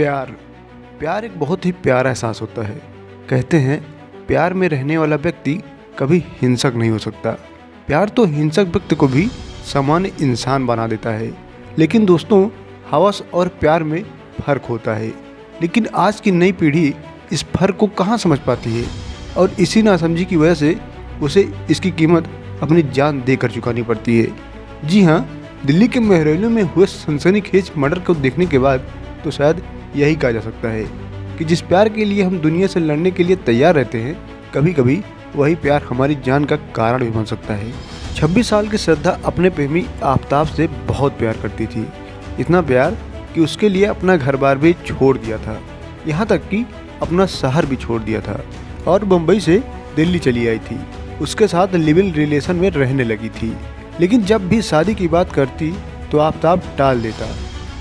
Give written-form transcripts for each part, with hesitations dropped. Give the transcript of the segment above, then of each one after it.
प्यार प्यार एक बहुत ही प्यारा एहसास होता है। कहते हैं प्यार में रहने वाला व्यक्ति कभी हिंसक नहीं हो सकता। प्यार तो हिंसक व्यक्ति को भी सामान्य इंसान बना देता है। लेकिन दोस्तों, हवस और प्यार में फ़र्क होता है। लेकिन आज की नई पीढ़ी इस फ़र्क को कहाँ समझ पाती है, और इसी नासमझी की वजह से उसे इसकी कीमत अपनी जान देकर चुकानी पड़ती है। जी हाँ, दिल्ली के महरौली में हुए सनसनीखेज मर्डर को देखने के बाद तो शायद यही कहा जा सकता है कि जिस प्यार के लिए हम दुनिया से लड़ने के लिए तैयार रहते हैं, कभी कभी वही प्यार हमारी जान का कारण भी बन सकता है। 26 साल की श्रद्धा अपने प्रेमी आफ्ताब से बहुत प्यार करती थी। इतना प्यार कि उसके लिए अपना घर बार भी छोड़ दिया था, यहाँ तक कि अपना शहर भी छोड़ दिया था और मुंबई से दिल्ली चली आई थी। उसके साथ लिव इन रिलेशन में रहने लगी थी। लेकिन जब भी शादी की बात करती तो आफ्ताब टाल देता।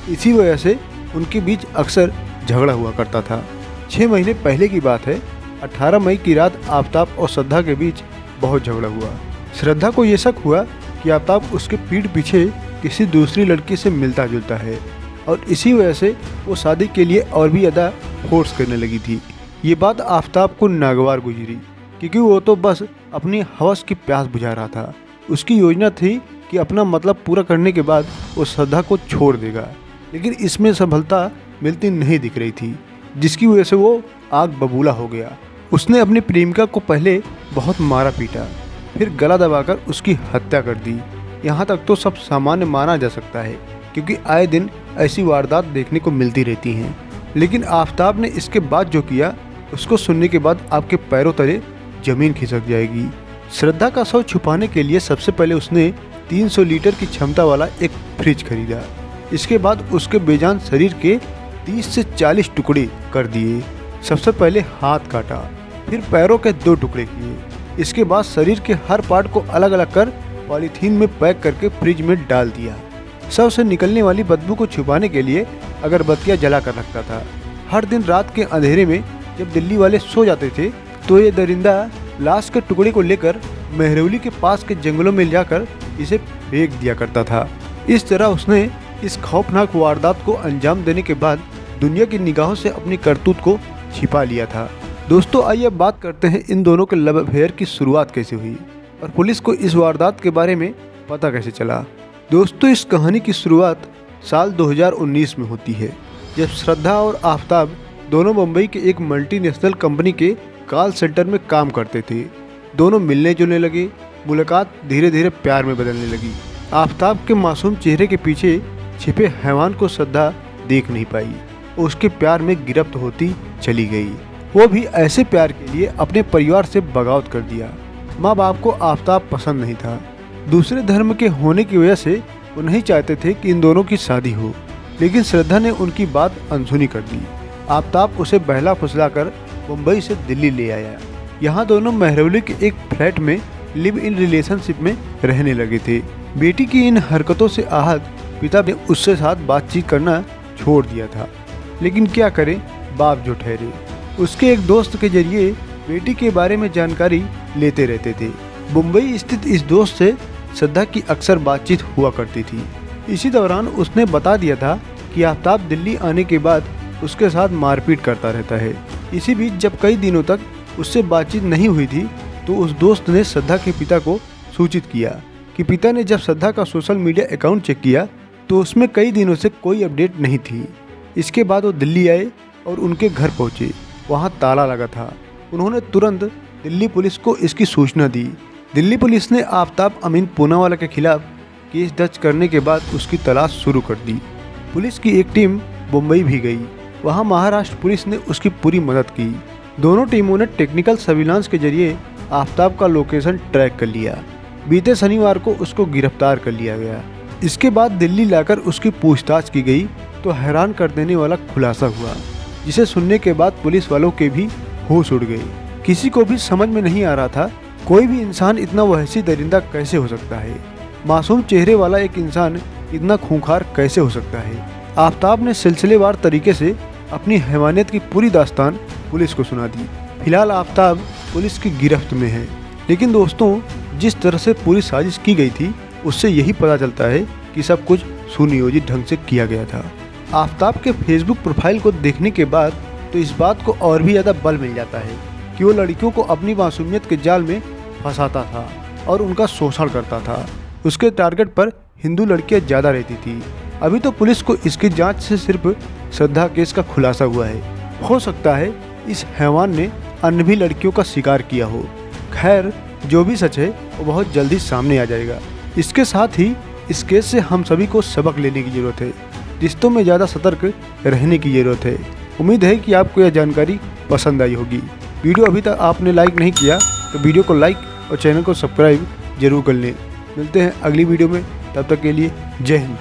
इसी वजह से उनके बीच अक्सर झगड़ा हुआ करता था। 6 महीने पहले की बात है, 18 मई की रात आफ्ताब और श्रद्धा के बीच बहुत झगड़ा हुआ। श्रद्धा को ये शक हुआ कि आफ्ताब उसके पीठ पीछे किसी दूसरी लड़की से मिलता जुलता है, और इसी वजह से वो शादी के लिए और भी ज़्यादा फोर्स करने लगी थी। ये बात आफ्ताब को नागवार गुजरी, क्योंकि वो तो बस अपनी हवस की प्यास बुझा रहा था। उसकी योजना थी कि अपना मतलब पूरा करने के बाद वो श्रद्धा को छोड़ देगा, लेकिन इसमें सफलता मिलती नहीं दिख रही थी, जिसकी वजह से वो आग बबूला हो गया। उसने अपनी प्रेमिका को पहले बहुत मारा पीटा, फिर गला दबाकर उसकी हत्या कर दी। यहाँ तक तो सब सामान्य माना जा सकता है, क्योंकि आए दिन ऐसी वारदात देखने को मिलती रहती हैं। लेकिन आफ्ताब ने इसके बाद जो किया, उसको सुनने के बाद आपके पैरों तले जमीन खिसक जाएगी। श्रद्धा का शव छुपाने के लिए सबसे पहले उसने 300 लीटर की क्षमता वाला एक फ्रिज खरीदा। इसके बाद उसके बेजान शरीर के 30 से 40 टुकड़े कर दिए। सबसे पहले हाथ काटा, फिर पैरों के 2 टुकड़े किए। इसके बाद शरीर के हर पार्ट को अलग अलग कर पॉलीथीन में पैक करके फ्रिज में डाल दिया। शव से निकलने वाली बदबू को छुपाने के लिए अगरबत्तियाँ जला कर रखता था। हर दिन रात के अंधेरे में जब दिल्ली वाले सो जाते थे तो ये दरिंदा लाश के टुकड़े को लेकर महरौली के पास के जंगलों में जाकर इसे फेंक दिया करता था। इस तरह उसने इस खौफनाक वारदात को अंजाम देने के बाद दुनिया की निगाहों से अपनी करतूत को छिपा लिया था। दोस्तों, आइए अब बात करते हैं इन दोनों के लव अफेयर की शुरुआत कैसे हुई और पुलिस को इस वारदात के बारे में पता कैसे चला। दोस्तों, इस कहानी की शुरुआत साल 2019 में होती है, जब श्रद्धा और आफ्ताब दोनों मुंबई के एक मल्टीनेशनल कंपनी के कॉल सेंटर में काम करते थे। दोनों मिलने जुलने लगे। मुलाकात धीरे धीरे प्यार में बदलने लगी। आफ्ताब के मासूम चेहरे के पीछे छिपे हैवान को श्रद्धा देख नहीं पाई, उसके प्यार में गिरफ्त होती चली गई। वो भी ऐसे प्यार के लिए अपने परिवार से बगावत कर दिया। माँ बाप को आफ्ताब पसंद नहीं था। दूसरे धर्म के होने की वजह से वो नहीं चाहते थे कि इन दोनों की शादी हो, लेकिन श्रद्धा ने उनकी बात अनसुनी कर दी। आफ्ताब उसे बहला फुसला कर मुंबई से दिल्ली ले आया। यहाँ दोनों महरौली के एक फ्लैट में लिव इन रिलेशनशिप में रहने लगे थे। बेटी की इन हरकतों से आहत पिता ने उससे साथ बातचीत करना छोड़ दिया था, लेकिन क्या करें, बाप जो ठहरे। उसके एक दोस्त के जरिए बेटी के बारे में जानकारी लेते रहते थे। मुंबई स्थित इस दोस्त से श्रद्धा की अक्सर बातचीत हुआ करती थी। इसी दौरान उसने बता दिया था कि आफ्ताब दिल्ली आने के बाद उसके साथ मारपीट करता रहता है। इसी बीच जब कई दिनों तक उससे बातचीत नहीं हुई थी तो उस दोस्त ने श्रद्धा के पिता को सूचित किया कि पिता ने जब श्रद्धा का सोशल मीडिया अकाउंट चेक किया तो उसमें कई दिनों से कोई अपडेट नहीं थी। इसके बाद वो दिल्ली आए और उनके घर पहुंचे। वहां ताला लगा था। उन्होंने तुरंत दिल्ली पुलिस को इसकी सूचना दी। दिल्ली पुलिस ने आफ्ताब अमीन पूनावाला के खिलाफ केस दर्ज करने के बाद उसकी तलाश शुरू कर दी। पुलिस की एक टीम मुंबई भी गई। वहां महाराष्ट्र पुलिस ने उसकी पूरी मदद की। दोनों टीमों ने टेक्निकल सर्विलांस के जरिए आफ्ताब का लोकेशन ट्रैक कर लिया। बीते शनिवार को उसको गिरफ्तार कर लिया गया। इसके बाद दिल्ली लाकर उसकी पूछताछ की गई तो हैरान कर देने वाला खुलासा हुआ, जिसे सुनने के बाद पुलिस वालों के भी होश उड़ गए। किसी को भी समझ में नहीं आ रहा था कोई भी इंसान इतना वहशी दरिंदा कैसे हो सकता है। मासूम चेहरे वाला एक इंसान इतना खूंखार कैसे हो सकता है। आफ्ताब ने सिलसिलेवार तरीके से अपनी हैवानियत की पूरी दास्तान पुलिस को सुना दी। फिलहाल आफ्ताब पुलिस की गिरफ्त में है। लेकिन दोस्तों, जिस तरह से पूरी साजिश की गई थी उससे यही पता चलता है कि सब कुछ सुनियोजित ढंग से किया गया था। आफताब के फेसबुक प्रोफाइल को देखने के बाद तो इस बात को और भी ज़्यादा बल मिल जाता है कि वो लड़कियों को अपनी मासूमियत के जाल में फंसाता था और उनका शोषण करता था। उसके टारगेट पर हिंदू लड़कियां ज़्यादा रहती थी। अभी तो पुलिस को इसकी जांच से सिर्फ श्रद्धा केस का खुलासा हुआ है। हो सकता है इस हैवान ने अन्य भी लड़कियों का शिकार किया हो। खैर, जो भी सच है वो बहुत जल्दी सामने आ जाएगा। इसके साथ ही इस केस से हम सभी को सबक लेने की ज़रूरत है। रिश्तों में ज़्यादा सतर्क रहने की ज़रूरत है। उम्मीद है कि आपको यह जानकारी पसंद आई होगी। वीडियो अभी तक आपने लाइक नहीं किया तो वीडियो को लाइक और चैनल को सब्सक्राइब जरूर कर लें। मिलते हैं अगली वीडियो में, तब तक के लिए जय हिंद।